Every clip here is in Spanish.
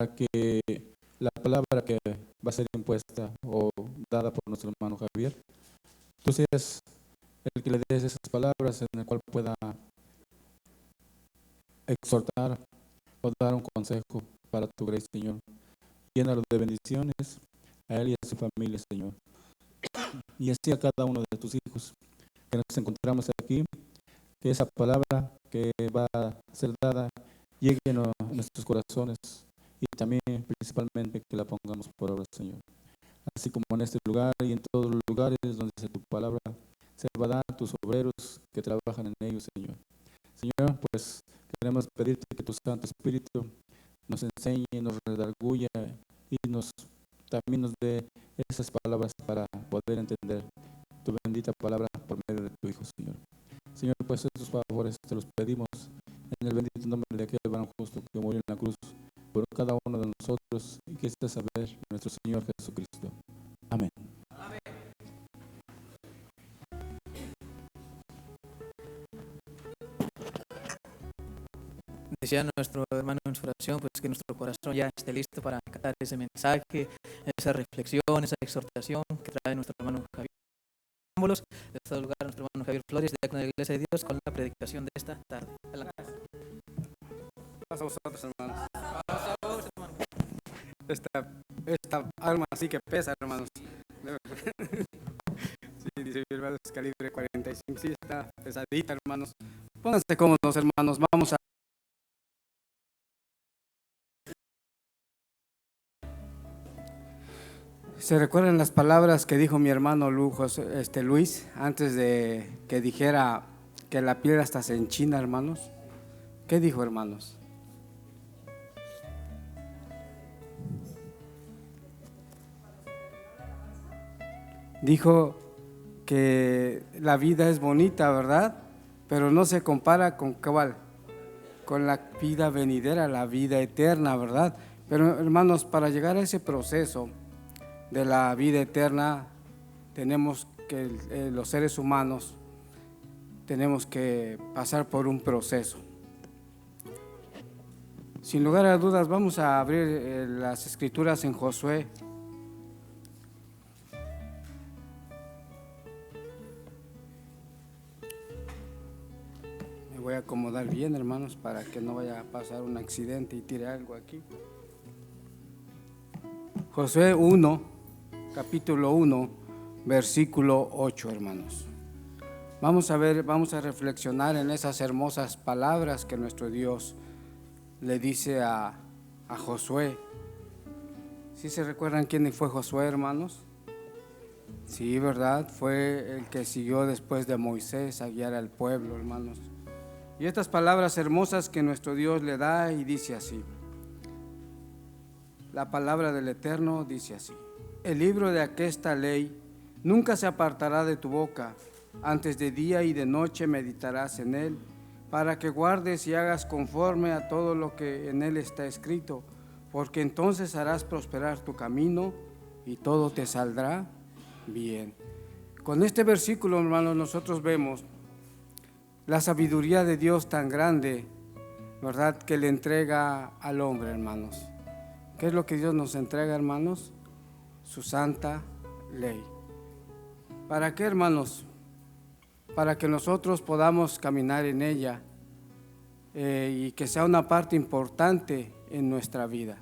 que la palabra que va a ser impuesta o dada por nuestro hermano Javier, tú seas el que le des esas palabras en el cual pueda exhortar o dar un consejo para tu gracia, Señor. Llénalo de bendiciones a él y a su familia, Señor. Y así a cada uno de tus hijos que nos encontramos aquí, que esa palabra que va a ser dada llegue a nuestros corazones y también principalmente que la pongamos por obra, Señor. Así como en este lugar y en todos los lugares donde sea tu palabra, se va a dar a tus obreros que trabajan en ellos, Señor. Señor, pues queremos pedirte que tu Santo Espíritu nos enseñe, nos redarguya y también nos dé esas palabras para poder entender tu bendita palabra por medio de tu Hijo, Señor. Señor, pues estos favores te los pedimos en el bendito nombre de aquel varón justo que murió en la cruz por cada uno de nosotros y que esté saber nuestro Señor Jesucristo. Amén. Amén. Decía nuestro hermano en su oración, pues que nuestro corazón ya esté listo para acatar ese mensaje, esa reflexión, esa exhortación que trae nuestro hermano Javier. De este lugar, nuestro hermano Javier Flores, diácono de la Iglesia de Dios, con la predicación de esta tarde. Paz a vosotros, hermanos. Esta arma sí que pesa, hermanos. Sí, dice mi hermano, es calibre 45, sí, está pesadita, hermanos. Pónganse cómodos, hermanos, vamos a... ¿Se recuerdan las palabras que dijo mi hermano Luis antes de que dijera que la piel hasta se enchina, hermanos? ¿Qué dijo, hermanos? Dijo que la vida es bonita, ¿verdad? Pero no se compara con ¿cuál? Con la vida venidera, la vida eterna, ¿verdad? Pero hermanos, para llegar a ese proceso de la vida eterna, tenemos que, los seres humanos, tenemos que pasar por un proceso. Sin lugar a dudas, vamos a abrir las escrituras en Josué. Me voy a acomodar bien, hermanos, para que no vaya a pasar un accidente y tire algo aquí. Josué 1, capítulo 1, versículo 8, hermanos. Vamos a ver, vamos a reflexionar en esas hermosas palabras que nuestro Dios le dice a Josué. ¿Sí se recuerdan quién fue Josué, hermanos? Sí, ¿verdad? Fue el que siguió después de Moisés a guiar al pueblo, hermanos. Y estas palabras hermosas que nuestro Dios le da y dice así. La palabra del Eterno dice así: el libro de aquesta ley nunca se apartará de tu boca, antes de día y de noche meditarás en él, para que guardes y hagas conforme a todo lo que en él está escrito, porque entonces harás prosperar tu camino y todo te saldrá bien. Con este versículo, hermanos, nosotros vemos la sabiduría de Dios tan grande, ¿verdad?, que le entrega al hombre, hermanos. ¿Qué es lo que Dios nos entrega, hermanos? Su santa ley. ¿Para qué, hermanos? Para que nosotros podamos caminar en ella y que sea una parte importante en nuestra vida.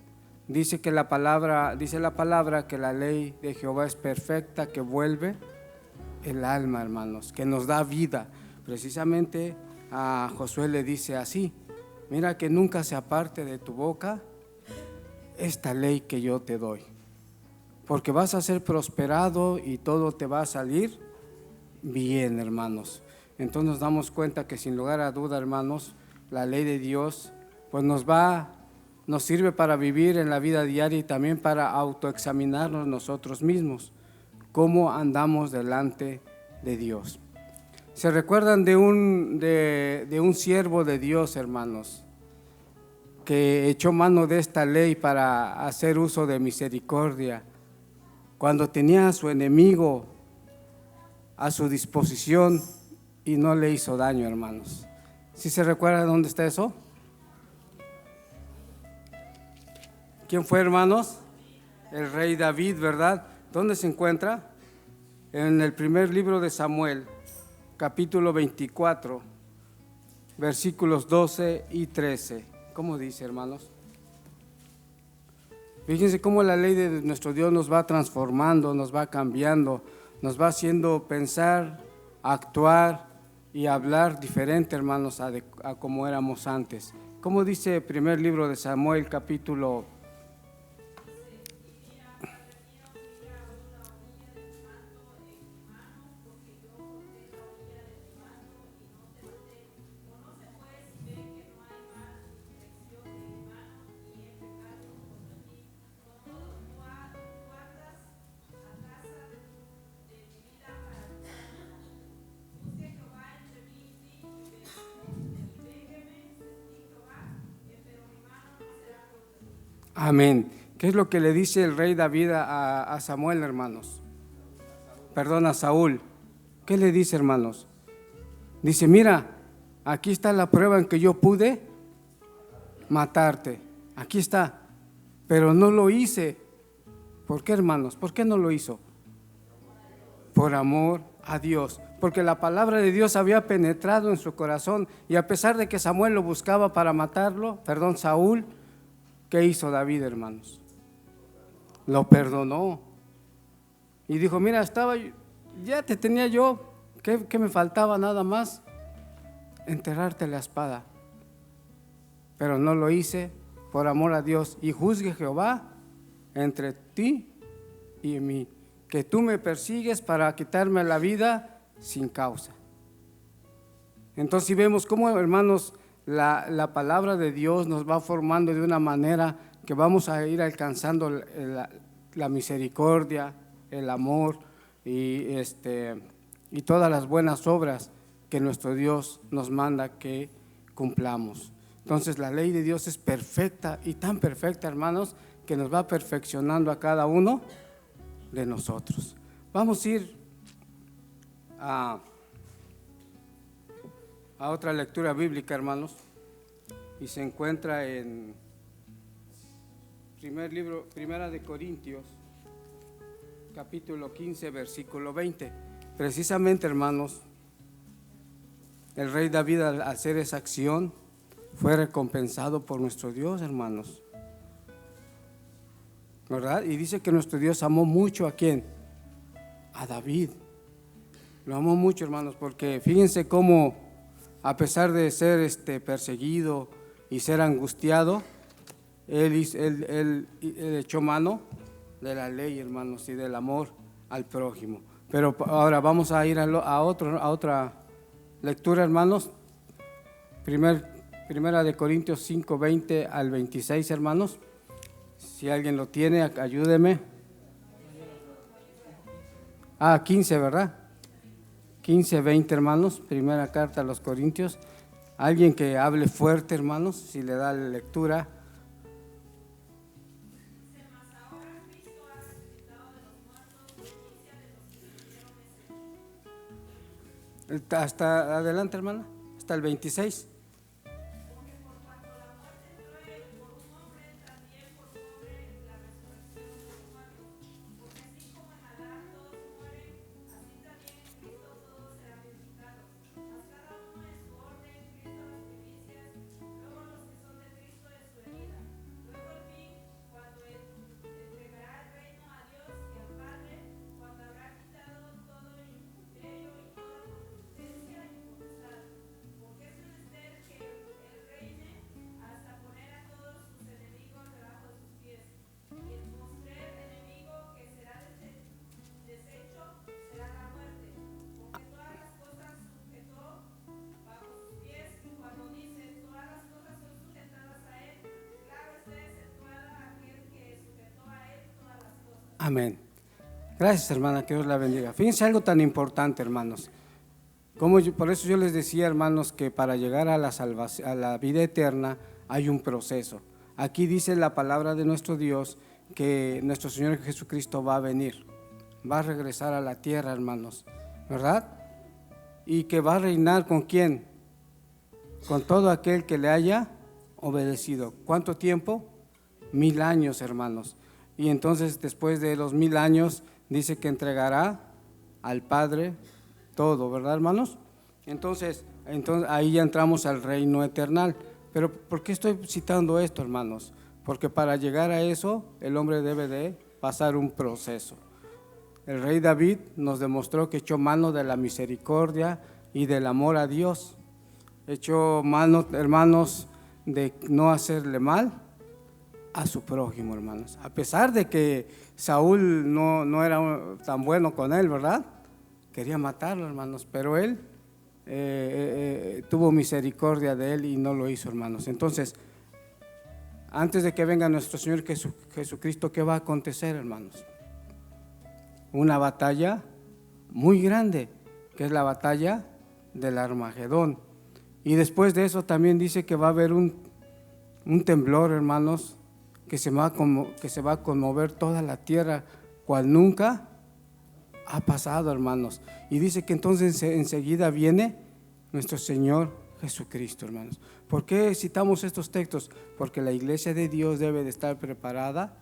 Dice la palabra que la ley de Jehová es perfecta, que vuelve el alma, hermanos, que nos da vida. Precisamente a Josué le dice así: mira que nunca se aparte de tu boca esta ley que yo te doy, porque vas a ser prosperado y todo te va a salir bien, hermanos. Entonces nos damos cuenta que sin lugar a duda, hermanos, la ley de Dios pues nos sirve para vivir en la vida diaria y también para autoexaminarnos nosotros mismos, cómo andamos delante de Dios. ¿Se recuerdan de un siervo de Dios, hermanos, que echó mano de esta ley para hacer uso de misericordia cuando tenía a su enemigo a su disposición y no le hizo daño, hermanos? ¿Sí se recuerda dónde está eso? ¿Quién fue, hermanos? El rey David, ¿verdad? ¿Dónde se encuentra? En el primer libro de Samuel, capítulo 24, versículos 12 y 13. ¿Cómo dice, hermanos? Fíjense cómo la ley de nuestro Dios nos va transformando, nos va cambiando, nos va haciendo pensar, actuar y hablar diferente, hermanos, a como éramos antes. ¿Cómo dice el primer libro de Samuel, capítulo 1? Amén. ¿Qué es lo que le dice el rey David a Samuel, hermanos? Perdón, a Saúl. ¿Qué le dice, hermanos? Dice, mira, aquí está la prueba en que yo pude matarte. Aquí está, pero no lo hice. ¿Por qué, hermanos? ¿Por qué no lo hizo? Por amor a Dios, porque la palabra de Dios había penetrado en su corazón, y a pesar de que Samuel lo buscaba para matarlo, Saúl, ¿qué hizo David, hermanos? Lo perdonó y dijo, mira, ya te tenía yo, ¿qué me faltaba nada más? Enterrarte la espada, pero no lo hice por amor a Dios, y juzgue Jehová entre ti y mí, que tú me persigues para quitarme la vida sin causa. Entonces, si vemos cómo, hermanos, la palabra de Dios nos va formando de una manera que vamos a ir alcanzando la misericordia, el amor y todas las buenas obras que nuestro Dios nos manda que cumplamos. Entonces, la ley de Dios es perfecta, y tan perfecta, hermanos, que nos va perfeccionando a cada uno de nosotros. Vamos a ir a otra lectura bíblica, hermanos, y se encuentra en Primera de Corintios, capítulo 15, versículo 20. Precisamente, hermanos, el rey David, al hacer esa acción, fue recompensado por nuestro Dios, hermanos, ¿verdad? Y dice que nuestro Dios amó mucho, ¿a quién? A David. Lo amó mucho, hermanos, porque fíjense cómo, a pesar de ser perseguido y ser angustiado, él echó mano de la ley, hermanos, y del amor al prójimo. Pero ahora vamos a ir a otra lectura, hermanos. Primera de Corintios 5, 20 al 26, hermanos. Si alguien lo tiene, ayúdeme. 15, ¿verdad? 15, 20, hermanos. Primera carta a los Corintios. Alguien que hable fuerte, hermanos, si le da la lectura. Hasta adelante, hermana, hasta el 26. Amén. Gracias, hermana, que Dios la bendiga. Fíjense algo tan importante, hermanos. Por eso yo les decía, hermanos, que para llegar a la salvación, a la vida eterna, hay un proceso. Aquí dice la palabra de nuestro Dios que nuestro Señor Jesucristo va a venir, va a regresar a la tierra, hermanos, ¿verdad? Y que va a reinar ¿con quién? Con todo aquel que le haya obedecido. ¿Cuánto tiempo? 1000 años, hermanos. Y entonces después de los 1000 años dice que entregará al Padre todo, ¿verdad, hermanos? Entonces ahí ya entramos al reino eterno. Pero ¿por qué estoy citando esto, hermanos? Porque para llegar a eso el hombre debe de pasar un proceso. El rey David nos demostró que echó mano de la misericordia y del amor a Dios. Echó mano, hermanos, de no hacerle mal a su prójimo, hermanos. A pesar de que Saúl no era tan bueno con él, ¿verdad? Quería matarlo, hermanos, pero él tuvo misericordia de él y no lo hizo, hermanos. Entonces, antes de que venga nuestro Señor Jesucristo, ¿qué va a acontecer, hermanos? Una batalla muy grande, que es la batalla del Armagedón. Y después de eso también dice que va a haber un temblor, hermanos, que se va a conmover toda la tierra, cual nunca ha pasado, hermanos. Y dice que entonces enseguida viene nuestro Señor Jesucristo, hermanos. ¿Por qué citamos estos textos? Porque la iglesia de Dios debe de estar preparada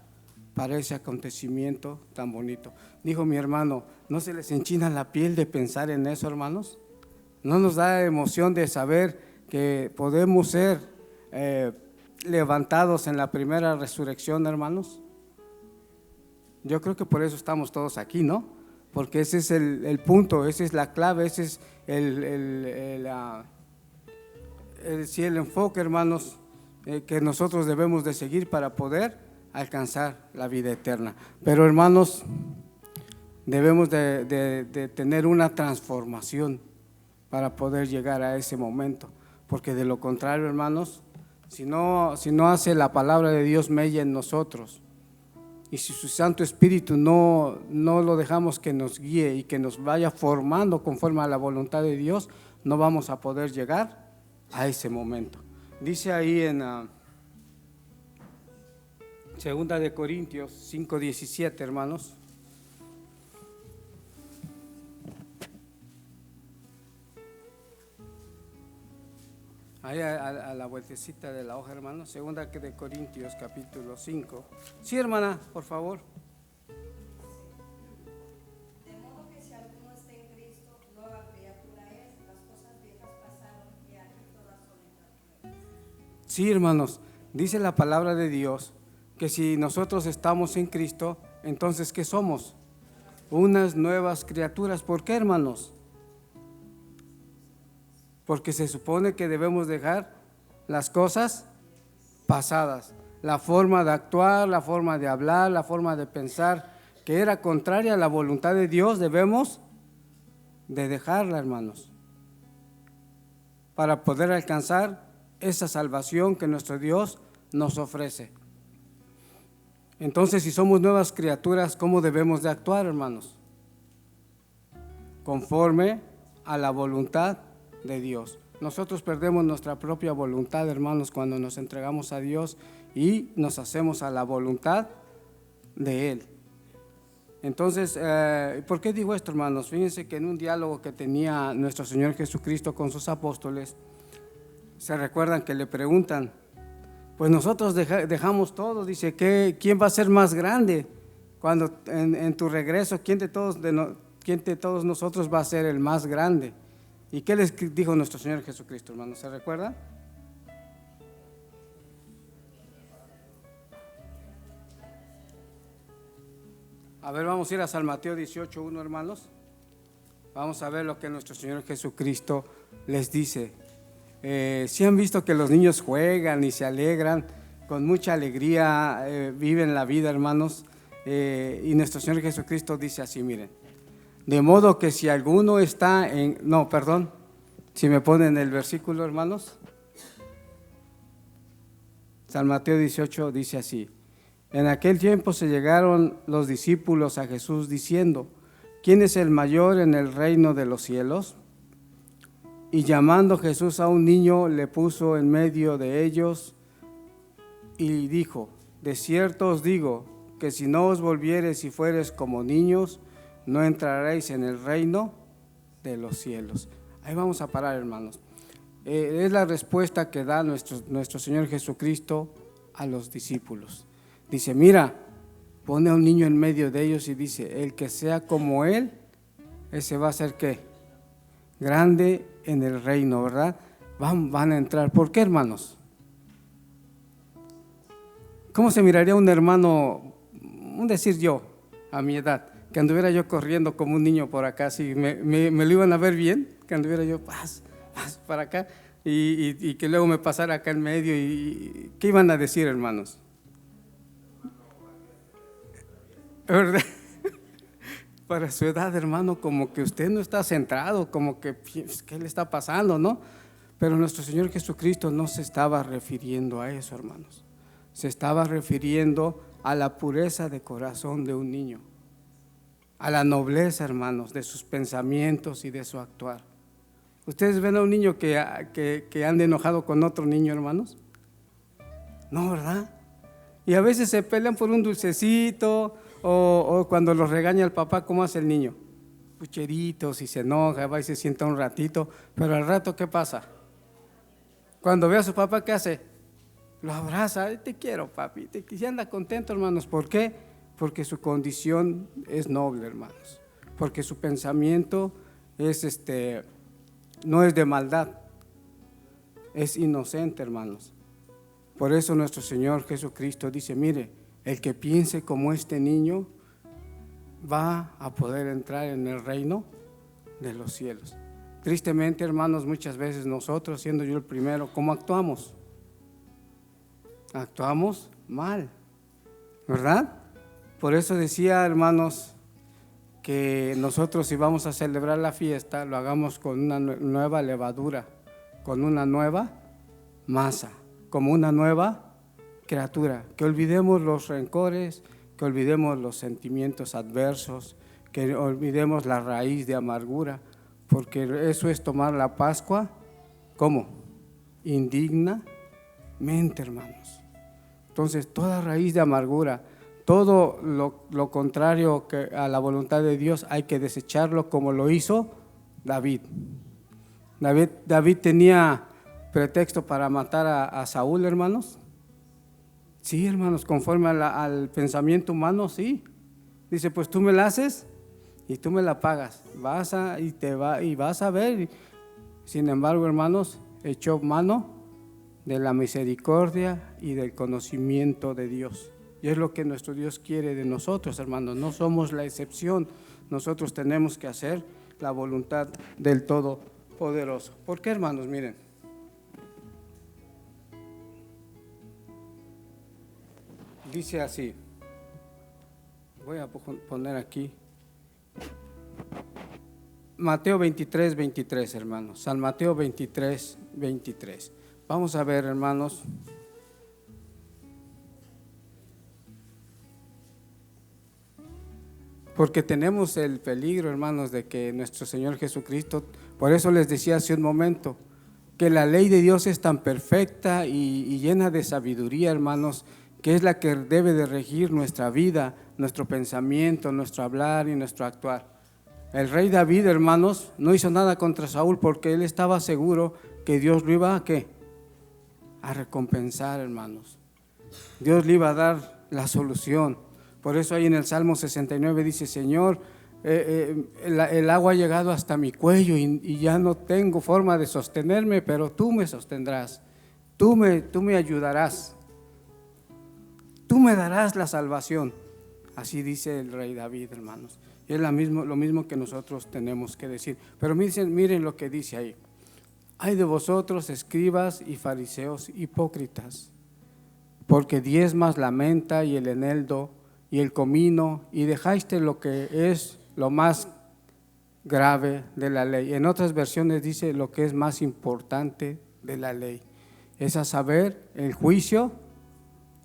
para ese acontecimiento tan bonito. Dijo mi hermano, ¿no se les enchina la piel de pensar en eso, hermanos? ¿No nos da emoción de saber que podemos ser levantados en la primera resurrección, hermanos? Yo creo que por eso estamos todos aquí, ¿no? Porque ese es el punto, esa es la clave, ese es el enfoque, hermanos, que nosotros debemos de seguir para poder alcanzar la vida eterna. Pero, hermanos, debemos de tener una transformación para poder llegar a ese momento, porque de lo contrario, hermanos, si no hace la palabra de Dios mella en nosotros, y si su Santo Espíritu no lo dejamos que nos guíe y que nos vaya formando conforme a la voluntad de Dios, no vamos a poder llegar a ese momento. Dice ahí en Segunda de Corintios 5:17, hermanos. Ahí a la vueltecita de la hoja, hermanos. Segunda de Corintios capítulo 5. Sí, hermana, por favor. De modo que si alguno está en Cristo, nueva criatura es, las cosas viejas pasaron y aquí todas son hechas nuevas. Sí, hermanos, dice la palabra de Dios que si nosotros estamos en Cristo, entonces ¿qué somos? Unas nuevas criaturas. ¿Por qué, hermanos? Porque se supone que debemos dejar las cosas pasadas, la forma de actuar, la forma de hablar, la forma de pensar, que era contraria a la voluntad de Dios, debemos de dejarla, hermanos, para poder alcanzar esa salvación que nuestro Dios nos ofrece. Entonces, si somos nuevas criaturas, ¿cómo debemos de actuar, hermanos? Conforme a la voluntad de Dios. Nosotros perdemos nuestra propia voluntad, hermanos, cuando nos entregamos a Dios y nos hacemos a la voluntad de Él. Entonces, ¿por qué digo esto, hermanos? Fíjense que en un diálogo que tenía nuestro Señor Jesucristo con sus apóstoles, se recuerdan que le preguntan, pues nosotros dejamos todo, dice, ¿quién va a ser más grande cuando en tu regreso? ¿Quién de todos nosotros va a ser el más grande? ¿Y qué les dijo nuestro Señor Jesucristo, hermanos? ¿Se recuerdan? A ver, vamos a ir a San Mateo 18:1, hermanos. Vamos a ver lo que nuestro Señor Jesucristo les dice. Si han visto que los niños juegan y se alegran, con mucha alegría viven la vida, hermanos. Y nuestro Señor Jesucristo dice así, miren. De modo que si alguno está en… No, perdón, si me ponen el versículo, hermanos. San Mateo 18 dice así. En aquel tiempo se llegaron los discípulos a Jesús diciendo, ¿quién es el mayor en el reino de los cielos? Y llamando Jesús a un niño, le puso en medio de ellos y dijo, de cierto os digo, que si no os volviereis y fuereis como niños, no entraréis en el reino de los cielos. Ahí vamos a parar, hermanos. Es la respuesta que da nuestro Señor Jesucristo a los discípulos. Dice, mira, pone a un niño en medio de ellos y dice, el que sea como él, ese va a ser ¿qué? Grande en el reino, ¿verdad? Van a entrar. ¿Por qué, hermanos? ¿Cómo se miraría un hermano, un decir yo, a mi edad, que anduviera yo corriendo como un niño por acá, si me lo iban a ver bien, que anduviera yo para acá y que luego me pasara acá en medio? Y ¿qué iban a decir, hermanos? ¿Verdad? Para su edad, hermano, como que usted no está centrado, como que ¿qué le está pasando, no? Pero nuestro Señor Jesucristo no se estaba refiriendo a eso, hermanos. Se estaba refiriendo a la pureza de corazón de un niño, a la nobleza, hermanos, de sus pensamientos y de su actuar. ¿Ustedes ven a un niño que ande enojado con otro niño, hermanos? No, ¿verdad? Y a veces se pelean por un dulcecito, o cuando los regaña el papá, ¿cómo hace el niño? Pucheritos, y se enoja, va y se sienta un ratito, pero al rato, ¿qué pasa? Cuando ve a su papá, ¿qué hace? Lo abraza, te quiero, papi, y anda contento, hermanos. ¿Por qué? Porque su condición es noble, hermanos, porque su pensamiento es no es de maldad, es inocente, hermanos. Por eso nuestro Señor Jesucristo dice, mire, el que piense como este niño va a poder entrar en el reino de los cielos. Tristemente, hermanos, muchas veces nosotros, siendo yo el primero, ¿cómo actuamos? Actuamos mal, ¿verdad? Por eso decía, hermanos, que nosotros, si vamos a celebrar la fiesta, lo hagamos con una nueva levadura, con una nueva masa, como una nueva criatura, que olvidemos los rencores, que olvidemos los sentimientos adversos, que olvidemos la raíz de amargura, porque eso es tomar la Pascua, ¿cómo? Indignamente, hermanos. Entonces, toda raíz de amargura, todo lo contrario a la voluntad de Dios, hay que desecharlo, como lo hizo David. David tenía pretexto para matar a Saúl, hermanos. Sí, hermanos, conforme al pensamiento humano, sí. Dice, pues tú me la haces y tú me la pagas. Vas a ver. Sin embargo, hermanos, echó mano de la misericordia y del conocimiento de Dios. Y es lo que nuestro Dios quiere de nosotros, hermanos. No somos la excepción. Nosotros tenemos que hacer la voluntad del Todopoderoso. ¿Por qué, hermanos? Miren. Dice así, voy a poner aquí, Mateo 23, 23, hermanos, San Mateo 23, 23. Vamos a ver, hermanos, porque tenemos el peligro, hermanos, de que nuestro Señor Jesucristo, por eso les decía hace un momento, que la ley de Dios es tan perfecta y llena de sabiduría, hermanos, que es la que debe de regir nuestra vida, nuestro pensamiento, nuestro hablar y nuestro actuar. El rey David, hermanos, no hizo nada contra Saúl porque él estaba seguro que Dios lo iba a recompensar, hermanos. Dios le iba a dar la solución. Por eso ahí en el Salmo 69 dice, Señor, el agua ha llegado hasta mi cuello y ya no tengo forma de sostenerme, pero tú me sostendrás, tú me ayudarás. Tú me darás la salvación. Así dice el rey David, hermanos. Y es lo mismo que nosotros tenemos que decir. Pero miren lo que dice ahí. Ay de vosotros, escribas y fariseos hipócritas, porque diezmas la menta y el eneldo y el comino, y dejaste lo que es lo más grave de la ley. En otras versiones dice lo que es más importante de la ley. Es a saber, el juicio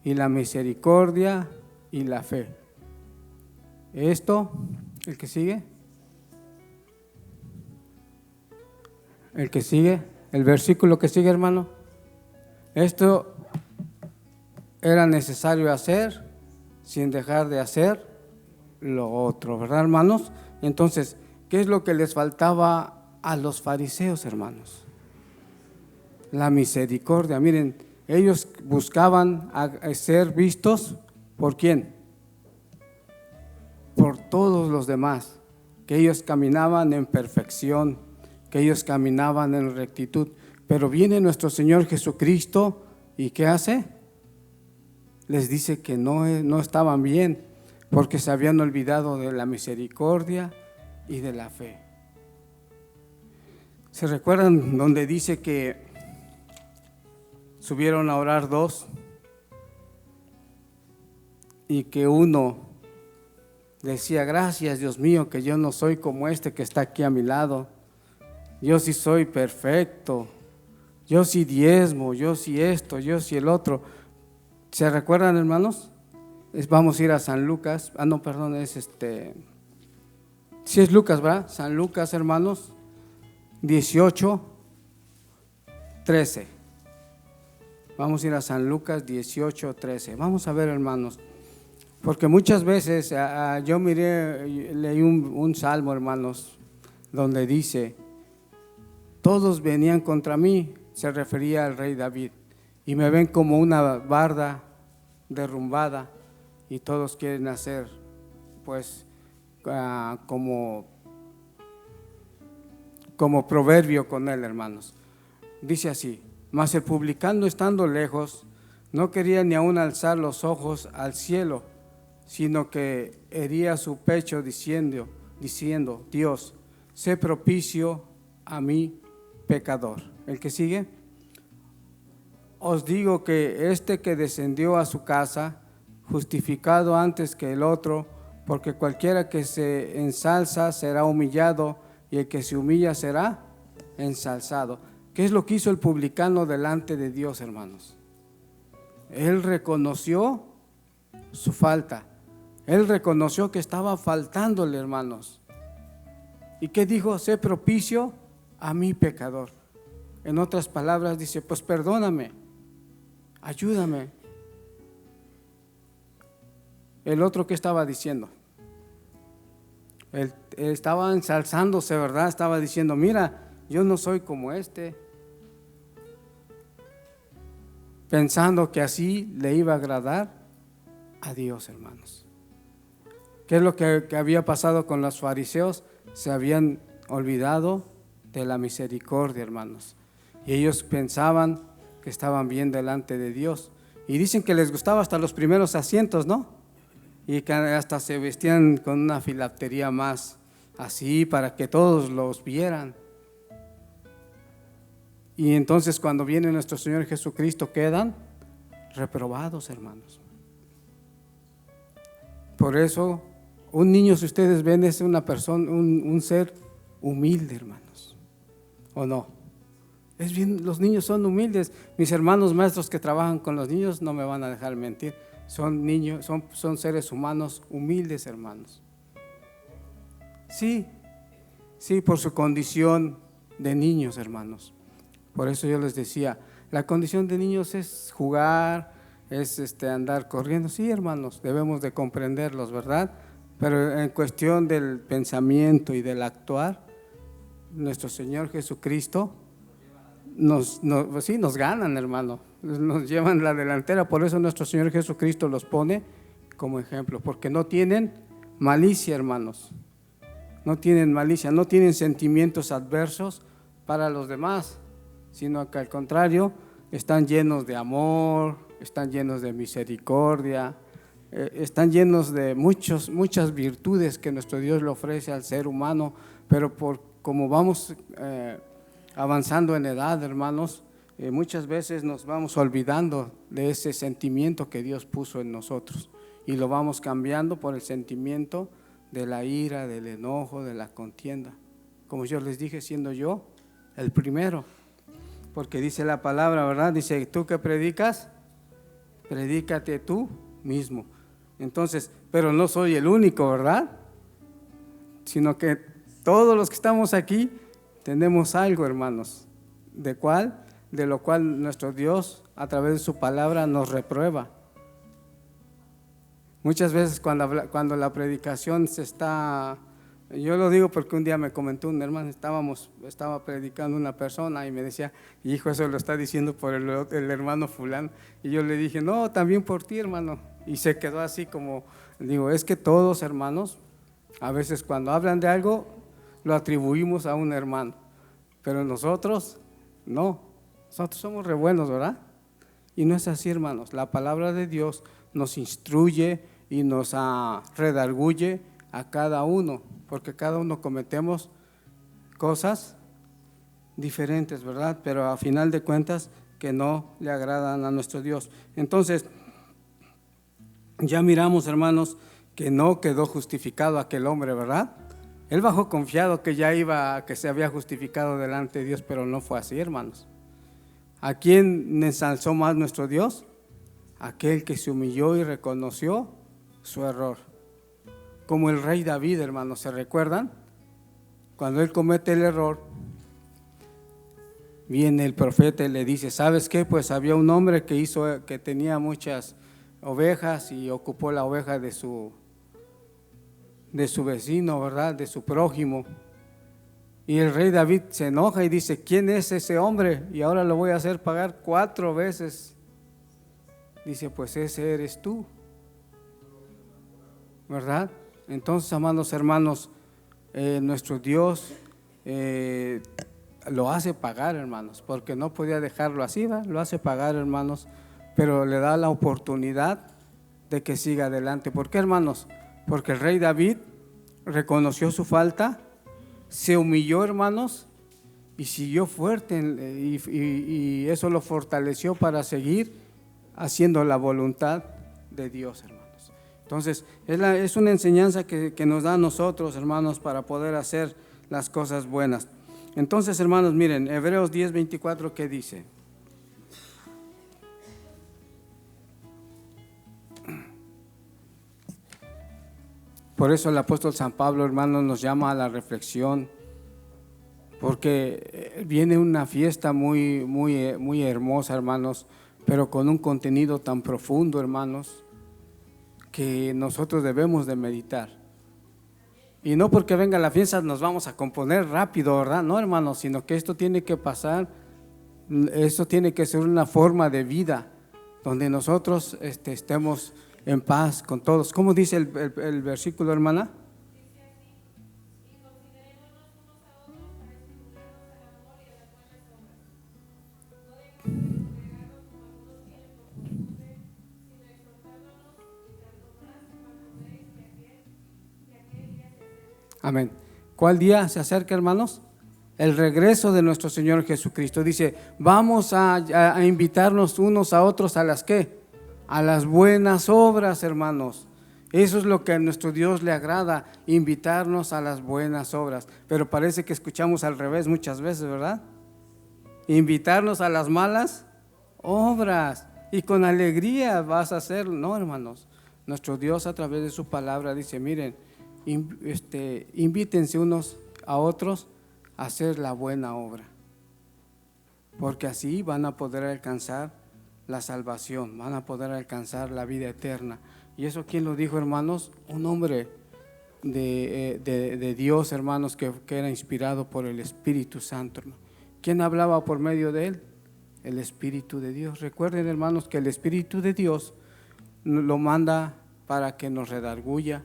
y la misericordia y la fe. Esto, el que sigue, el versículo que sigue, hermano. Esto era necesario hacer sin dejar de hacer lo otro, ¿verdad, hermanos? Entonces, ¿qué es lo que les faltaba a los fariseos, hermanos? La misericordia. Miren, ellos buscaban ser vistos ¿Por quién? Por todos los demás, que ellos caminaban en perfección, que ellos caminaban en rectitud. Pero viene nuestro Señor Jesucristo y ¿qué hace? Les dice que no estaban bien, porque se habían olvidado de la misericordia y de la fe. ¿Se recuerdan donde dice que subieron a orar dos y que uno decía: gracias, Dios mío, que yo no soy como este que está aquí a mi lado, yo sí soy perfecto, yo sí diezmo, yo sí esto, yo sí el otro? ¿Se recuerdan, hermanos? Vamos a ir a San Lucas, no, perdón, sí es Lucas, ¿verdad? San Lucas, hermanos, 18:13. Vamos a ir a San Lucas 18:13. Vamos a ver, hermanos, porque muchas veces yo leí un salmo, hermanos, donde dice: todos venían contra mí, se refería al rey David, y me ven como una barda derrumbada, y todos quieren hacer, pues, como proverbio con él, hermanos. Dice así: mas el publicano, estando lejos, no quería ni aun alzar los ojos al cielo, sino que hería su pecho diciendo: Dios, sé propicio a mí, pecador. ¿El que sigue? Os digo que este que descendió a su casa, justificado antes que el otro, porque cualquiera que se ensalza será humillado, y el que se humilla será ensalzado. ¿Qué es lo que hizo el publicano delante de Dios, hermanos? Él reconoció su falta, él reconoció que estaba faltándole, hermanos. ¿Y qué dijo? Sé propicio a mi pecador. En otras palabras dice: pues perdóname, ayúdame. El otro, ¿qué estaba diciendo? Él estaba ensalzándose, ¿verdad? Estaba diciendo: mira, yo no soy como este, pensando que así le iba a agradar a Dios, hermanos. ¿Qué es lo que había pasado con los fariseos? Se habían olvidado de la misericordia, hermanos, y ellos pensaban que estaban bien delante de Dios, y dicen que les gustaba hasta los primeros asientos, ¿no? Y que hasta se vestían con una filactería más así para que todos los vieran. Y entonces cuando viene nuestro Señor Jesucristo quedan reprobados, hermanos. Por eso un niño, si ustedes ven, es una persona, un ser humilde, hermanos, ¿o no? Es bien, los niños son humildes. Mis hermanos maestros que trabajan con los niños no me van a dejar mentir. Son niños, son seres humanos humildes, hermanos. Sí, por su condición de niños, hermanos. Por eso yo les decía, la condición de niños es jugar, es andar corriendo. Sí, hermanos, debemos de comprenderlos, ¿verdad? Pero en cuestión del pensamiento y del actuar, nuestro Señor Jesucristo nos ganan, hermano, nos llevan la delantera. Por eso nuestro Señor Jesucristo los pone como ejemplo, porque no tienen malicia, hermanos, no tienen malicia, no tienen sentimientos adversos para los demás, sino que al contrario, están llenos de amor, están llenos de misericordia, están llenos de muchas virtudes que nuestro Dios le ofrece al ser humano. Pero como vamos avanzando en edad, hermanos, muchas veces nos vamos olvidando de ese sentimiento que Dios puso en nosotros y lo vamos cambiando por el sentimiento de la ira, del enojo, de la contienda. Como yo les dije, siendo yo el primero, porque dice la palabra, ¿verdad? Dice: tú que predicas, predícate tú mismo. Entonces, pero no soy el único, ¿verdad? Sino que todos los que estamos aquí tenemos algo, hermanos, de lo cual nuestro Dios a través de su palabra nos reprueba. Muchas veces cuando la predicación yo lo digo porque un día me comentó un hermano, estaba predicando una persona y me decía: hijo, eso lo está diciendo por el hermano fulano. Y yo le dije: no, también por ti, hermano. y se quedó así como, digo, es que todos hermanos, a veces cuando hablan de algo, lo atribuimos a un hermano, pero nosotros no, nosotros somos re buenos, ¿verdad? Y no es así, hermanos. La palabra de Dios nos instruye y nos redarguye a cada uno, porque cada uno cometemos cosas diferentes, ¿verdad? Pero a final de cuentas que no le agradan a nuestro Dios. Entonces, ya miramos, hermanos, que no quedó justificado aquel hombre, ¿verdad? Él bajó confiado que ya que se había justificado delante de Dios, pero no fue así, hermanos. ¿A quién ensalzó más nuestro Dios? Aquel que se humilló y reconoció su error. Como el rey David, hermanos, ¿se recuerdan? Cuando él comete el error, viene el profeta y le dice, ¿sabes qué? Pues había un hombre que tenía muchas ovejas y ocupó la oveja de su vecino, ¿verdad? De su prójimo. Y el rey David se enoja y dice, ¿quién es ese hombre? Y ahora lo voy a hacer pagar 4 veces. Dice, pues ese eres tú, ¿verdad? Entonces, amados hermanos, nuestro Dios lo hace pagar, hermanos, porque no podía dejarlo así, ¿verdad? Lo hace pagar, hermanos, pero le da la oportunidad de que siga adelante. ¿Por qué, hermanos? Porque el rey David reconoció su falta, se humilló, hermanos, y siguió fuerte, y eso lo fortaleció para seguir haciendo la voluntad de Dios, hermanos. Entonces, es una enseñanza que nos da a nosotros, hermanos, para poder hacer las cosas buenas. Entonces, hermanos, miren, Hebreos 10:24, ¿qué dice? Por eso el apóstol San Pablo, hermanos, nos llama a la reflexión, porque viene una fiesta muy hermosa, hermanos, pero con un contenido tan profundo, hermanos, que nosotros debemos de meditar. Y no porque venga la fiesta nos vamos a componer rápido, ¿verdad? No, hermanos, sino que esto tiene que pasar, esto tiene que ser una forma de vida, donde nosotros estemos en paz con todos. ¿Cómo dice el versículo, hermana? Amén. ¿Cuál día se acerca, hermanos? El regreso de nuestro Señor Jesucristo. Dice, vamos a invitarnos unos a otros a las ¿qué? A las buenas obras, hermanos. Eso es lo que a nuestro Dios le agrada, invitarnos a las buenas obras. Pero parece que escuchamos al revés muchas veces, ¿verdad? Invitarnos a las malas obras. Y con alegría vas a hacerlo. No, hermanos. Nuestro Dios a través de su palabra dice, miren, invítense unos a otros a hacer la buena obra, porque así van a poder alcanzar la salvación, van a poder alcanzar la vida eterna. ¿Y eso quién lo dijo, hermanos? Un hombre de Dios, hermanos, que era inspirado por el Espíritu Santo. ¿Quién hablaba por medio de él? El Espíritu de Dios. Recuerden, hermanos, que el Espíritu de Dios lo manda para que nos redarguya,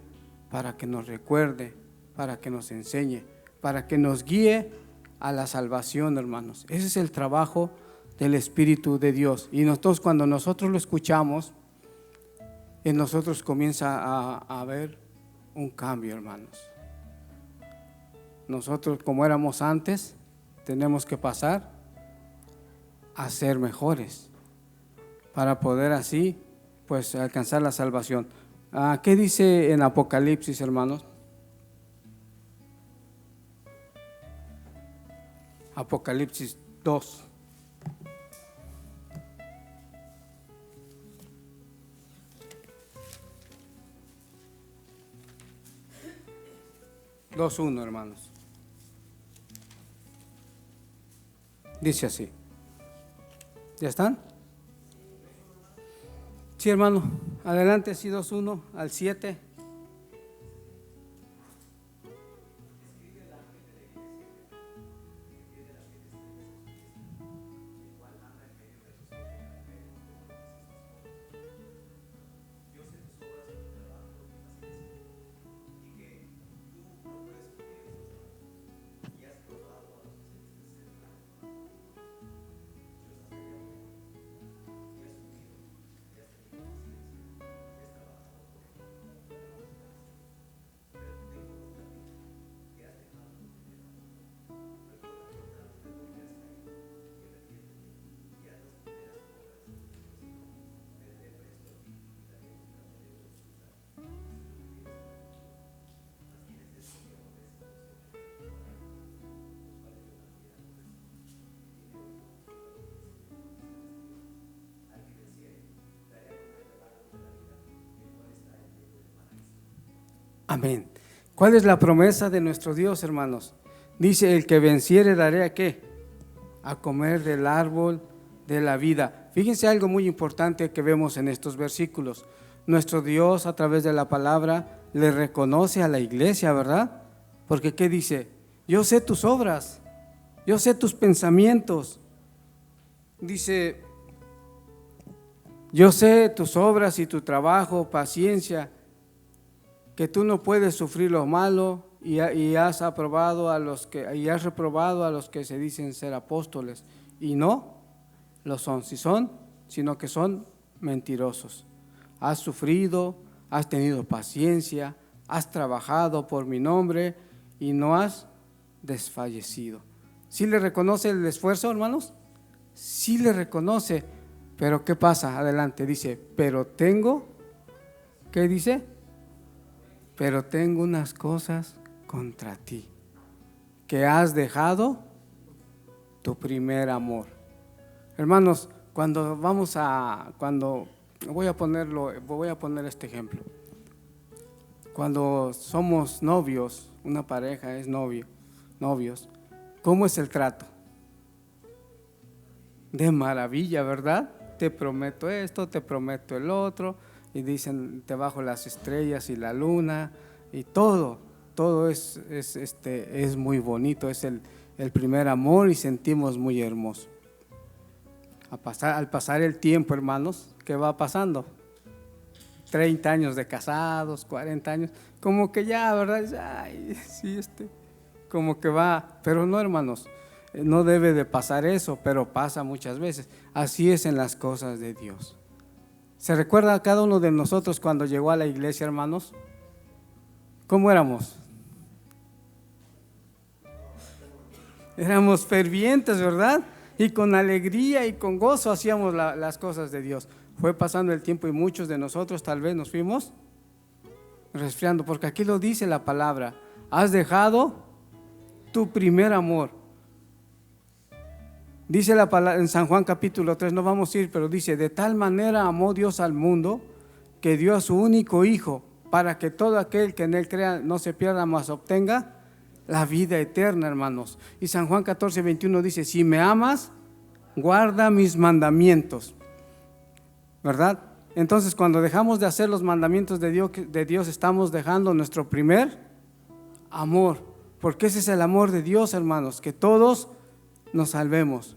para que nos recuerde, para que nos enseñe, para que nos guíe a la salvación, hermanos. Ese es el trabajo del Espíritu de Dios. Y nosotros, cuando nosotros lo escuchamos, en nosotros comienza a haber un cambio, hermanos. Nosotros, como éramos antes, tenemos que pasar a ser mejores para poder así, pues, alcanzar la salvación. ¿Qué dice en Apocalipsis, hermanos? Apocalipsis 2. Dos, uno, hermanos. Dice así. ¿Ya están? Sí, hermano. Adelante, sí, 2:1 al 7. Dios Amén. ¿Cuál es la promesa de nuestro Dios, hermanos? Dice, el que venciere daré ¿a qué? A comer del árbol de la vida. Fíjense algo muy importante que vemos en estos versículos. Nuestro Dios a través de la palabra le reconoce a la iglesia, ¿verdad? Porque ¿qué dice? Yo sé tus obras, yo sé tus pensamientos. Dice, yo sé tus obras y tu trabajo, paciencia, que tú no puedes sufrir lo malo y has reprobado a los que se dicen ser apóstoles y no lo son, sino que son mentirosos. Has sufrido, has tenido paciencia, has trabajado por mi nombre y no has desfallecido. ¿Sí le reconoce el esfuerzo, hermanos? Sí le reconoce, pero ¿qué pasa? Adelante, dice, pero tengo, ¿qué dice? Pero tengo unas cosas contra ti, que has dejado tu primer amor. Hermanos, voy a poner este ejemplo. Cuando somos novios, una pareja es novios, ¿cómo es el trato? De maravilla, ¿verdad? Te prometo esto, te prometo el otro, y dicen, te bajo las estrellas y la luna, y todo es muy bonito, es el primer amor y sentimos muy hermoso. Al pasar el tiempo, hermanos, ¿qué va pasando? 30 años de casados, 40 años, como que ya, ¿verdad? Ay, sí, como que va, pero no, hermanos, no debe de pasar eso, pero pasa muchas veces. Así es en las cosas de Dios. ¿Se recuerda a cada uno de nosotros cuando llegó a la iglesia, hermanos? ¿Cómo éramos? Éramos fervientes, ¿verdad? Y con alegría y con gozo hacíamos las cosas de Dios. Fue pasando el tiempo y muchos de nosotros tal vez nos fuimos resfriando, porque aquí lo dice la palabra, has dejado tu primer amor. Dice la palabra en San Juan capítulo 3, no vamos a ir, pero dice, de tal manera amó Dios al mundo que dio a su único Hijo, para que todo aquel que en Él crea no se pierda, mas obtenga la vida eterna, hermanos. Y San Juan 14, 21 dice, si me amas, guarda mis mandamientos, ¿verdad? Entonces, cuando dejamos de hacer los mandamientos de Dios, estamos dejando nuestro primer amor, porque ese es el amor de Dios, hermanos, que todos nos salvemos,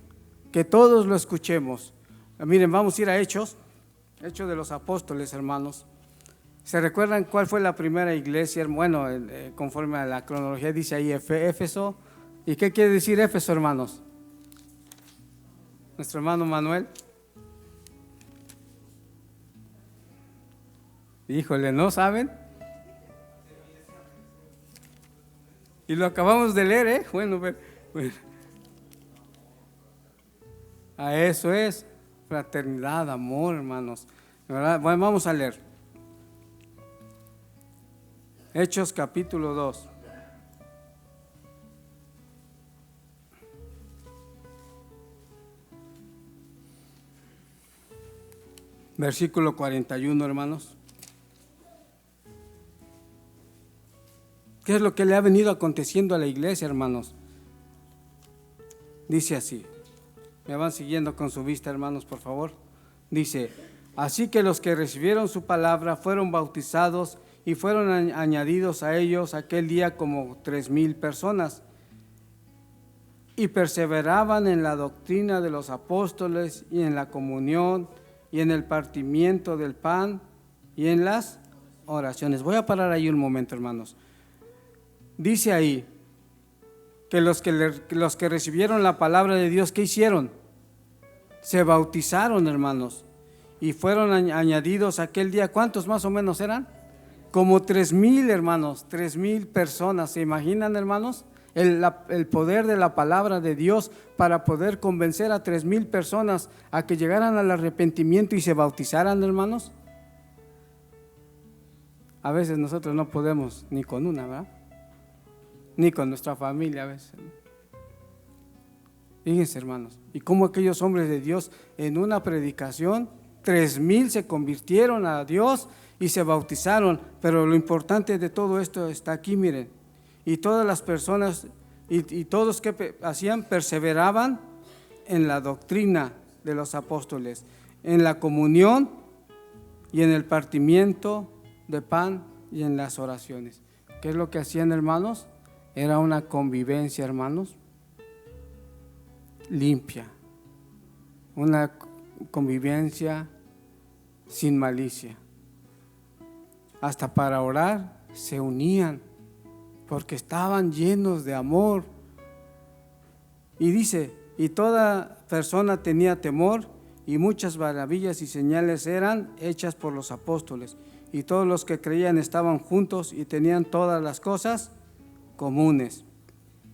que todos lo escuchemos. Miren, vamos a ir a Hechos de los Apóstoles, hermanos. ¿Se recuerdan cuál fue la primera iglesia? Bueno, conforme a la cronología dice ahí Éfeso. ¿Y qué quiere decir Éfeso, hermanos? Nuestro hermano Manuel. Híjole, ¿no saben? Y lo acabamos de leer, ¿eh? Bueno. A eso es fraternidad, amor, hermanos, ¿verdad? Bueno, vamos a leer Hechos capítulo 2. Versículo 41, hermanos. ¿Qué es lo que le ha venido aconteciendo a la iglesia, hermanos? Dice así. Me van siguiendo con su vista, hermanos, por favor. Dice, así que los que recibieron su palabra fueron bautizados y fueron añadidos a ellos aquel día como 3,000 personas. Y perseveraban en la doctrina de los apóstoles y en la comunión y en el partimiento del pan y en las oraciones. Voy a parar ahí un momento, hermanos. Dice ahí que los que recibieron la palabra de Dios, ¿qué hicieron? Se bautizaron, hermanos, y fueron añadidos aquel día. ¿Cuántos más o menos eran? Como 3,000, hermanos, 3,000 personas. ¿Se imaginan, hermanos? El poder de la palabra de Dios para poder convencer a 3,000 personas a que llegaran al arrepentimiento y se bautizaran, hermanos. A veces nosotros no podemos ni con una, ¿verdad? Ni con nuestra familia a veces. Fíjense, hermanos, y cómo aquellos hombres de Dios en una predicación, 3,000 se convirtieron a Dios y se bautizaron, pero lo importante de todo esto está aquí, miren. Y todas las personas y todos que hacían perseveraban en la doctrina de los apóstoles, en la comunión y en el partimiento de pan y en las oraciones. ¿Qué es lo que hacían, hermanos? Era una convivencia, hermanos, limpia, una convivencia sin malicia. Hasta para orar se unían porque estaban llenos de amor. Y dice, y toda persona tenía temor, y muchas maravillas y señales eran hechas por los apóstoles, y todos los que creían estaban juntos y tenían todas las cosas comunes,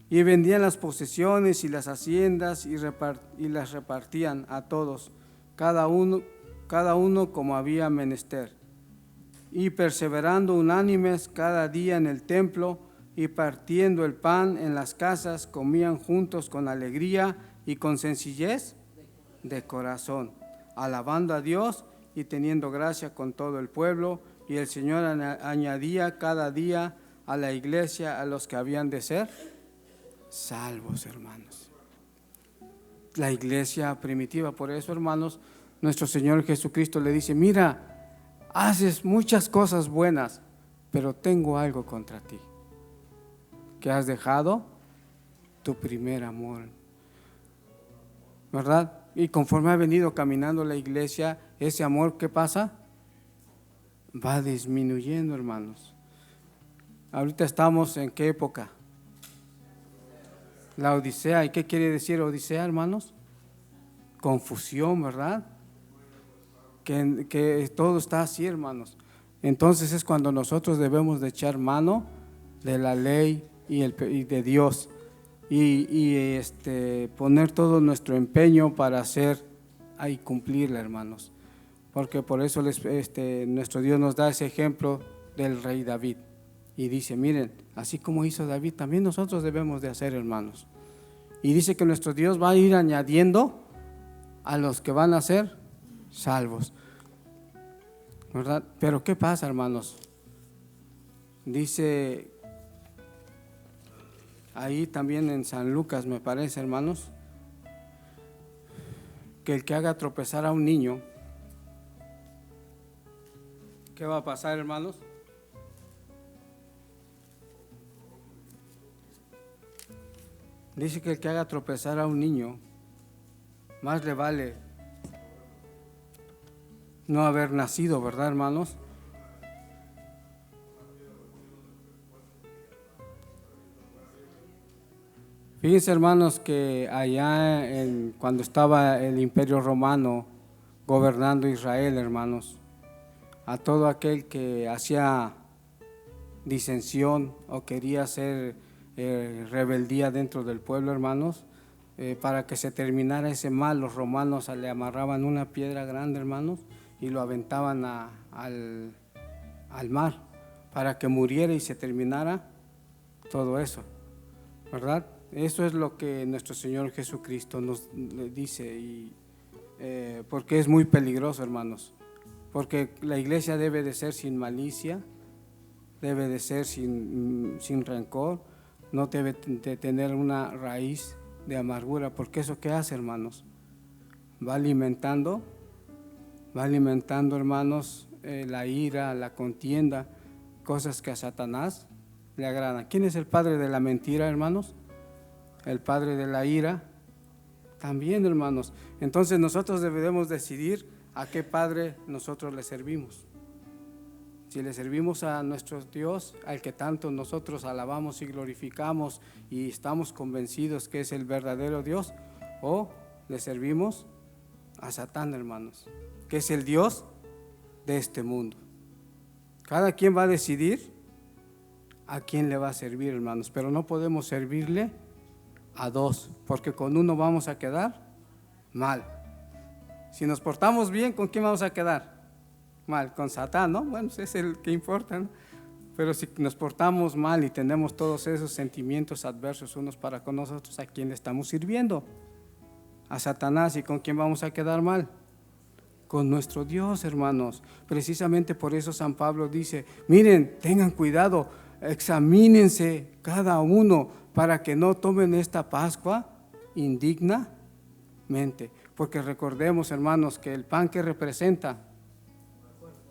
y vendían las posesiones y las haciendas y las repartían a todos, cada uno como había menester, y perseverando unánimes cada día en el templo y partiendo el pan en las casas, comían juntos con alegría y con sencillez de corazón, alabando a Dios y teniendo gracia con todo el pueblo. Y el Señor añadía cada día a la iglesia a los que habían de ser salvos, hermanos. La iglesia primitiva, por eso, hermanos, nuestro Señor Jesucristo le dice, mira, haces muchas cosas buenas, pero tengo algo contra ti, que has dejado tu primer amor, ¿verdad? Y conforme ha venido caminando la iglesia, ese amor, ¿qué pasa? Va disminuyendo, hermanos. Ahorita estamos en ¿qué época? La Odisea. ¿Y qué quiere decir Odisea, hermanos? Confusión, ¿verdad? Que todo está así, hermanos. Entonces es cuando nosotros debemos de echar mano de la ley y de Dios y poner todo nuestro empeño para hacer y cumplirla, hermanos. Porque por eso nuestro Dios nos da ese ejemplo del rey David. Y dice, miren, así como hizo David, también nosotros debemos de hacer, hermanos. Y dice que nuestro Dios va a ir añadiendo a los que van a ser salvos, ¿verdad? Pero ¿qué pasa, hermanos? Dice ahí también en San Lucas, me parece, hermanos, que el que haga tropezar a un niño, ¿qué va a pasar, hermanos? Dice que el que haga tropezar a un niño, más le vale no haber nacido, ¿verdad, hermanos? Fíjense, hermanos, que allá cuando estaba el Imperio Romano gobernando Israel, hermanos, a todo aquel que hacía disensión o quería hacer rebeldía dentro del pueblo, hermanos, para que se terminara ese mal, los romanos le amarraban una piedra grande, hermanos, y lo aventaban al mar para que muriera y se terminara todo eso, ¿verdad? Eso es lo que nuestro Señor Jesucristo nos dice, porque es muy peligroso, hermanos, porque la iglesia debe de ser sin malicia, debe de ser sin rencor, no debe de tener una raíz de amargura, porque eso ¿qué hace, hermanos? Va alimentando, hermanos, la ira, la contienda, cosas que a Satanás le agradan. ¿Quién es el padre de la mentira, hermanos? El padre de la ira también, hermanos. Entonces nosotros debemos decidir a qué padre nosotros le servimos. Si le servimos a nuestro Dios, al que tanto nosotros alabamos y glorificamos y estamos convencidos que es el verdadero Dios, o le servimos a Satán, hermanos, que es el Dios de este mundo. Cada quien va a decidir a quién le va a servir, hermanos, pero no podemos servirle a dos, porque con uno vamos a quedar mal. Si nos portamos bien, ¿con quién vamos a quedar? Mal, con Satán, ¿no? Bueno, es el que importa, ¿no? Pero si nos portamos mal y tenemos todos esos sentimientos adversos unos para con nosotros, ¿a quién le estamos sirviendo? A Satanás. ¿Y con quién vamos a quedar mal? con nuestro Dios, hermanos. Precisamente por eso San Pablo dice, miren, tengan cuidado, examínense cada uno para que no tomen esta Pascua indignamente. Porque recordemos, hermanos, que el pan que representa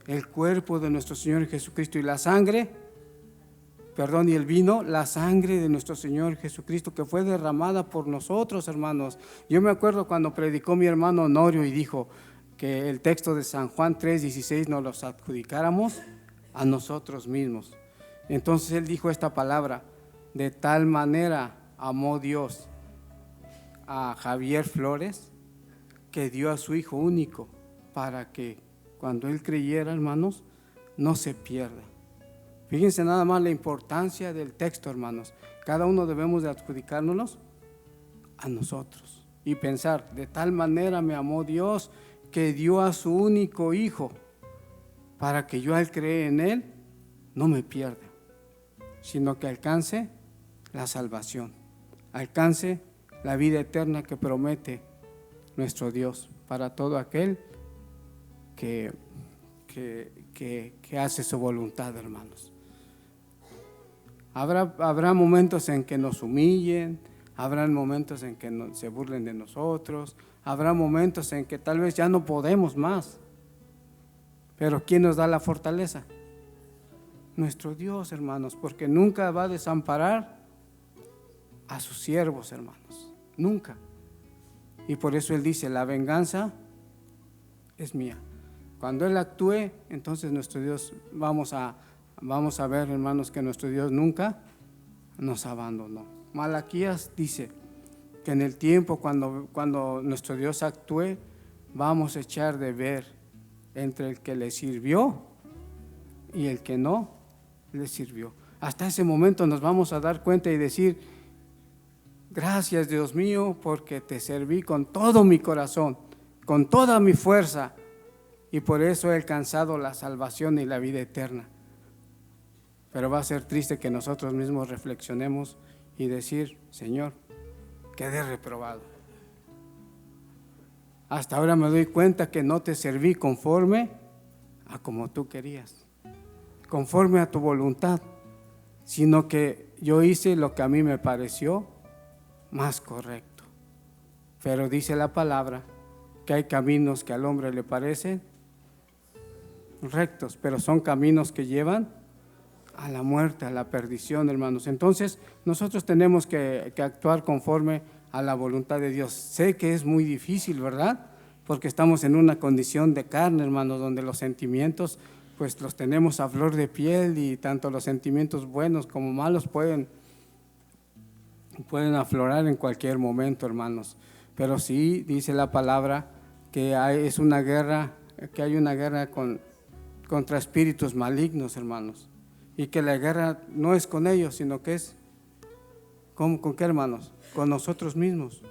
el cuerpo de nuestro Señor Jesucristo y la sangre, y el vino, la sangre de nuestro Señor Jesucristo que fue derramada por nosotros, hermanos. Yo me acuerdo cuando predicó mi hermano Honorio y dijo que el texto de San Juan 3:16 nos los adjudicáramos a nosotros mismos. Entonces él dijo esta palabra: de tal manera amó Dios a Javier Flores que dio a su Hijo único para que cuando él creyera, hermanos, no se pierda. Fíjense nada más la importancia del texto, hermanos. Cada uno debemos de adjudicárnoslos a nosotros y pensar, de tal manera me amó Dios que dio a su único Hijo para que yo al creer en Él no me pierda, sino que alcance la salvación, alcance la vida eterna que promete nuestro Dios para todo aquel que hace su voluntad, hermanos. Habrá momentos en que nos humillen, habrá momentos en que se burlen de nosotros, habrá momentos en que tal vez ya no podemos más. Pero ¿quién nos da la fortaleza? Nuestro Dios, hermanos, porque nunca va a desamparar a sus siervos, hermanos, nunca. Y por eso Él dice, la venganza es mía. Cuando Él actúe, entonces nuestro Dios, vamos a ver, hermanos, que nuestro Dios nunca nos abandonó. Malaquías dice que en el tiempo cuando nuestro Dios actúe, vamos a echar de ver entre el que le sirvió y el que no le sirvió. Hasta ese momento nos vamos a dar cuenta y decir, gracias Dios mío, porque te serví con todo mi corazón, con toda mi fuerza, y por eso he alcanzado la salvación y la vida eterna. Pero va a ser triste que nosotros mismos reflexionemos y decir, Señor, quedé reprobado. Hasta ahora me doy cuenta que no te serví conforme a como tú querías, conforme a tu voluntad, sino que yo hice lo que a mí me pareció más correcto. Pero dice la palabra que hay caminos que al hombre le parecen rectos, pero son caminos que llevan a la muerte, a la perdición, hermanos. Entonces nosotros tenemos que actuar conforme a la voluntad de Dios. Sé que es muy difícil, ¿verdad? Porque estamos en una condición de carne, hermanos, donde los sentimientos pues los tenemos a flor de piel, y tanto los sentimientos buenos como malos pueden aflorar en cualquier momento, hermanos. Pero sí dice la palabra que hay una guerra contra espíritus malignos, hermanos, y que la guerra no es con ellos, sino que es ¿con qué, hermanos? Con nosotros mismos.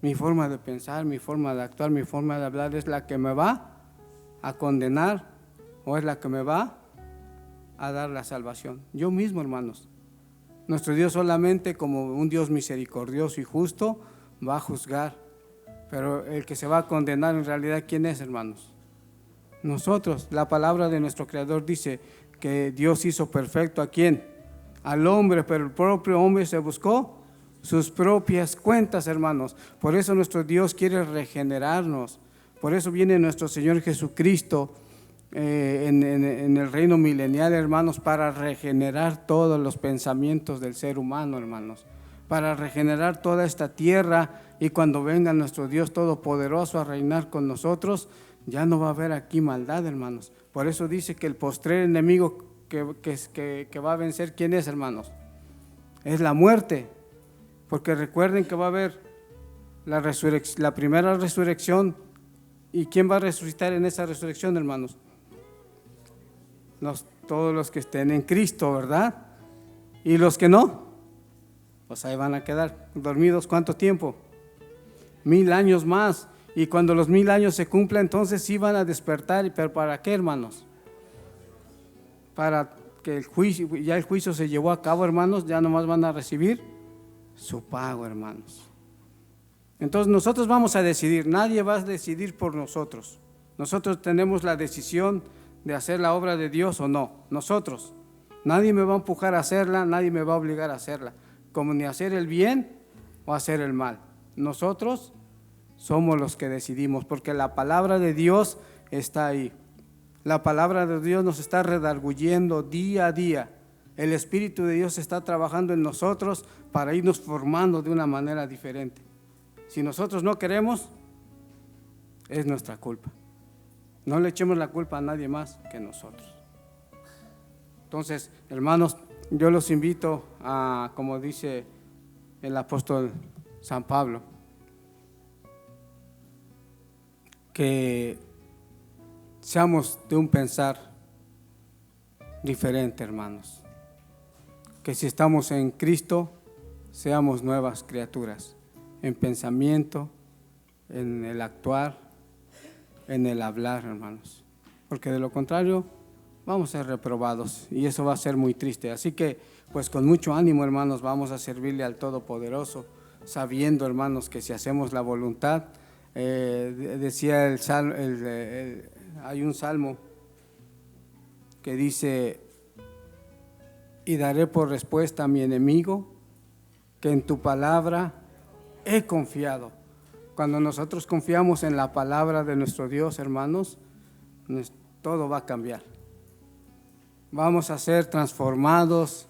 Mi forma de pensar, mi forma de actuar, mi forma de hablar es la que me va a condenar o es la que me va a dar la salvación. Yo mismo, hermanos. Nuestro Dios solamente como un Dios misericordioso y justo va a juzgar, pero el que se va a condenar en realidad, ¿quién es, hermanos? Nosotros. La palabra de nuestro Creador dice que Dios hizo perfecto ¿a quién? Al hombre, pero el propio hombre se buscó sus propias cuentas, hermanos. Por eso nuestro Dios quiere regenerarnos. Por eso viene nuestro Señor Jesucristo en el reino milenial, hermanos, para regenerar todos los pensamientos del ser humano, hermanos, para regenerar toda esta tierra, y cuando venga nuestro Dios Todopoderoso a reinar con nosotros, ya no va a haber aquí maldad, hermanos. Por eso dice que el postrer enemigo que va a vencer, ¿quién es, hermanos? Es la muerte, porque recuerden que va a haber la primera resurrección. ¿Y quién va a resucitar en esa resurrección, hermanos? Todos los que estén en Cristo, ¿verdad? ¿Y los que no? Pues ahí van a quedar dormidos. ¿Cuánto tiempo? 1000 años más. Y cuando los 1000 años se cumplan, entonces sí van a despertar. ¿Pero para qué, hermanos? Para que el juicio se llevó a cabo, hermanos, ya nomás van a recibir su pago, hermanos. Entonces nosotros vamos a decidir, nadie va a decidir por nosotros. Nosotros tenemos la decisión de hacer la obra de Dios o no, nosotros. Nadie me va a empujar a hacerla, nadie me va a obligar a hacerla, como ni hacer el bien o hacer el mal. Nosotros somos los que decidimos, porque la palabra de Dios está ahí. La palabra de Dios nos está redarguyendo día a día. El Espíritu de Dios está trabajando en nosotros para irnos formando de una manera diferente. Si nosotros no queremos, es nuestra culpa. No le echemos la culpa a nadie más que nosotros. Entonces, hermanos, yo los invito a, como dice el apóstol San Pablo, que seamos de un pensar diferente, hermanos. Que si estamos en Cristo, seamos nuevas criaturas, en pensamiento, en el actuar, en el hablar, hermanos. Porque de lo contrario, vamos a ser reprobados y eso va a ser muy triste. Así que, pues con mucho ánimo, hermanos, vamos a servirle al Todopoderoso, sabiendo, hermanos, que si hacemos la voluntad, decía el salmo, hay un salmo que dice: y daré por respuesta a mi enemigo que en tu palabra he confiado. Cuando nosotros confiamos en la palabra de nuestro Dios, hermanos, todo va a cambiar. Vamos a ser transformados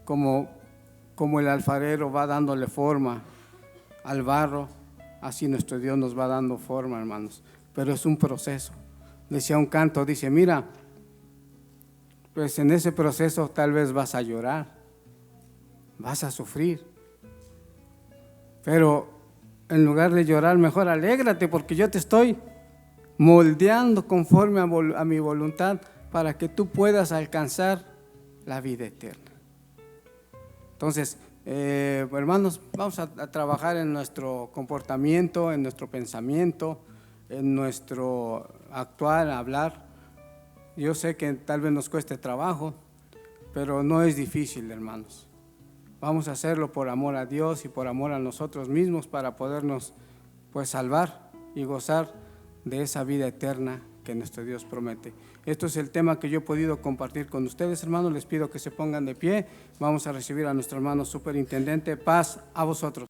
como el alfarero va dándole forma al barro, así nuestro Dios nos va dando forma, hermanos. Pero es un proceso. Decía un canto, dice: mira, pues en ese proceso tal vez vas a llorar, vas a sufrir, pero en lugar de llorar, mejor alégrate, porque yo te estoy moldeando conforme a mi voluntad para que tú puedas alcanzar la vida eterna. Entonces, hermanos, vamos a trabajar en nuestro comportamiento, en nuestro pensamiento, en nuestro actuar, hablar. Yo sé que tal vez nos cueste trabajo, pero no es difícil, hermanos. Vamos a hacerlo por amor a Dios y por amor a nosotros mismos para podernos, pues, salvar y gozar de esa vida eterna que nuestro Dios promete. Esto es el tema que yo he podido compartir con ustedes, hermanos. Les pido que se pongan de pie. Vamos a recibir a nuestro hermano superintendente. Paz a vosotros.